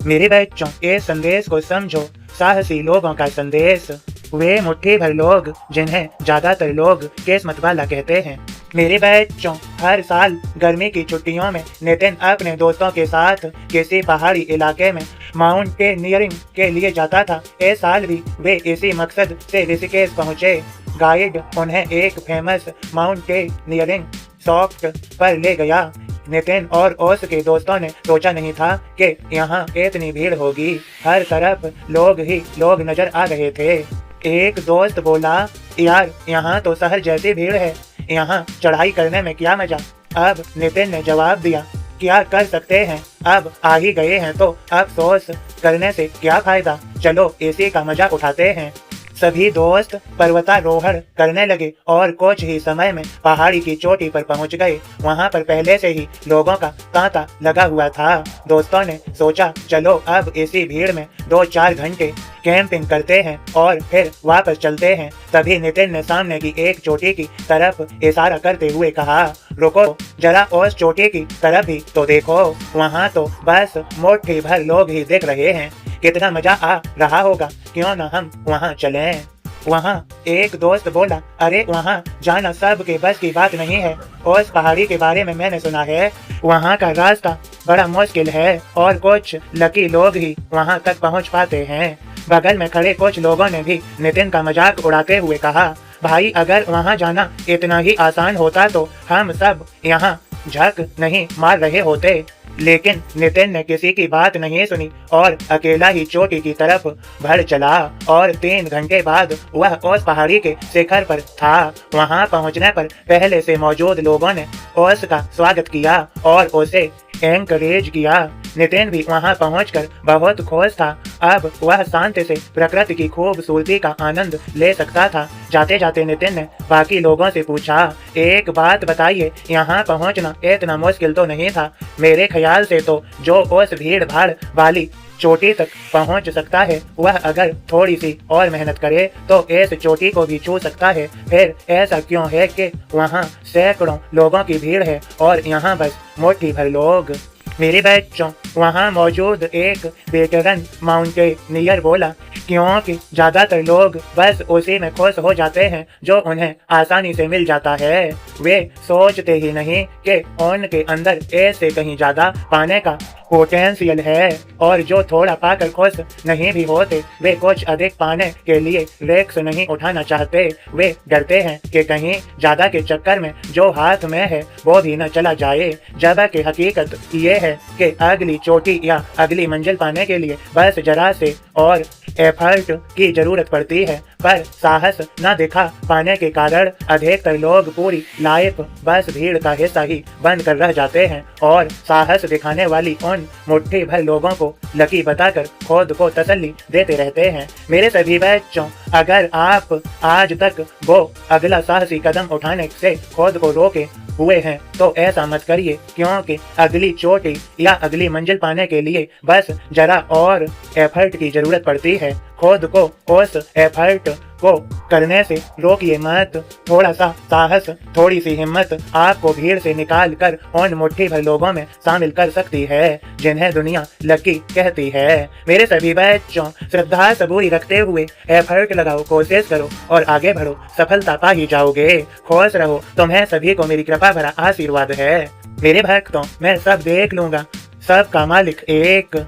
मेरे बच्चों, इस संदेश को समझो, साहसी लोगों का संदेश। वे मुट्ठी भर लोग जिन्हें ज्यादातर लोग किस्मत वाला कहते हैं। मेरे बच्चों, हर साल गर्मी की छुट्टियों में नितिन अपने दोस्तों के साथ किसी पहाड़ी इलाके में माउंटेनियरिंग के लिए जाता था। इस साल भी वे इसी मकसद से ऋषिकेश पहुंचे। गाइड उन्हें एक फेमस माउंटेनियरिंग सॉफ्ट पर ले गया। नितिन और उसके दोस्तों ने सोचा नहीं था कि यहाँ इतनी भीड़ होगी। हर तरफ लोग ही लोग नजर आ रहे थे। एक दोस्त बोला, यार यहाँ तो शहर जैसी भीड़ है, यहाँ चढ़ाई करने में क्या मजा। अब नितिन ने जवाब दिया, क्या कर सकते हैं, अब आ ही गए हैं तो अफसोस करने से क्या फायदा, चलो इसी का मजा उठाते हैं। सभी दोस्त पर्वतारोहण करने लगे और कुछ ही समय में पहाड़ी की चोटी पर पहुंच गए। वहां पर पहले से ही लोगों का तांता लगा हुआ था। दोस्तों ने सोचा, चलो अब इसी भीड़ में 2-4 घंटे कैंपिंग करते हैं और फिर वापस चलते हैं। तभी नितिन ने सामने की एक चोटी की तरफ इशारा करते हुए कहा, रुको जरा, उस चोटी की तरफ भी तो देखो, वहाँ तो बस मुट्ठी भर लोग ही दिख रहे हैं, कितना मजा आ रहा होगा, क्यों ना हम वहाँ चलें। वहाँ एक दोस्त बोला, अरे वहाँ जाना सब के बस की बात नहीं है, उस पहाड़ी के बारे में मैंने सुना है, वहाँ का रास्ता बड़ा मुश्किल है और कुछ लकी लोग ही वहाँ तक पहुँच पाते हैं। बगल में खड़े कुछ लोगों ने भी नितिन का मजाक उड़ाते हुए कहा, भाई अगर वहाँ जाना इतना ही आसान होता तो हम सब यहाँ झक नहीं मार रहे होते। लेकिन नितिन ने किसी की बात नहीं सुनी और अकेला ही चोटी की तरफ बढ़ चला और 3 घंटे बाद वह उस पहाड़ी के शिखर पर था। वहां पहुंचने पर पहले से मौजूद लोगों ने उसका स्वागत किया और उसे एनकरेज किया। नितिन भी वहां पहुंचकर बहुत खुश था। अब वह शांति से प्रकृति की खूबसूरती का आनंद ले सकता था। जाते जाते नितिन ने बाकी लोगों से पूछा, एक बात बताइए, यहाँ पहुँचना इतना मुश्किल तो नहीं था? मेरे ख्याल से तो जो उस भीड़ भाड़ वाली चोटी तक पहुंच सकता है, वह अगर थोड़ी सी और मेहनत करे तो इस चोटी को भी छू सकता है। फिर ऐसा क्यों है कि वहां सैकड़ों लोगों की भीड़ है और यहाँ बस मुट्ठी भर लोग। मेरे बच्चों, वहाँ मौजूद एक वेटरन माउंटेनियर बोला, क्योंकि ज्यादातर लोग बस उसी में खुश हो जाते हैं जो उन्हें आसानी से मिल जाता है। वे सोचते ही नहीं कि उनके अंदर ऐसे कहीं ज्यादा पाने का पोटेंशियल है और जो थोड़ा पाकर खुश नहीं भी होते, वे कुछ अधिक पाने के लिए रिस्क नहीं उठाना चाहते। वे डरते हैं कि कहीं ज्यादा के चक्कर में जो हाथ में है वो भी न चला जाए। जबकि हकीकत ये है कि अगली चोटी या अगली मंजिल पाने के लिए बस जरा से और एफर्ट की जरूरत पड़ती है, पर साहस न दिखा पाने के कारण अधिकतर लोग पूरी लाइफ बस भीड़ का हिस्सा ही बन कर रह जाते हैं और साहस दिखाने वाली उन मुट्ठी भर लोगों को लकी बताकर खुद को तसल्ली देते रहते हैं। मेरे सभी बच्चों, अगर आप आज तक वो अगला साहसी कदम उठाने से खुद को रोके हुए हैं तो ऐसा मत करिए, क्योंकि अगली चोटी या अगली मंजिल पाने के लिए बस जरा और एफर्ट की जरूरत पड़ती है। खुद को उस एफर्ट को करने से रोकिए मत। थोड़ा सा साहस, थोड़ी सी हिम्मत आपको भीड़ से निकाल कर उन मुट्ठी भर लोगों में शामिल कर सकती है जिन्हें दुनिया लकी कहती है। मेरे सभी बच्चों, श्रद्धा सबूरी रखते हुए एफर्ट लगाओ, कोशिश करो और आगे बढ़ो, सफलता पा ही जाओगे। खुश रहो, तुम्हें सभी को मेरी कृपा भरा आशीर्वाद है। मेरे भक्तों, मैं सब देख लूंगा, सबका मालिक एक।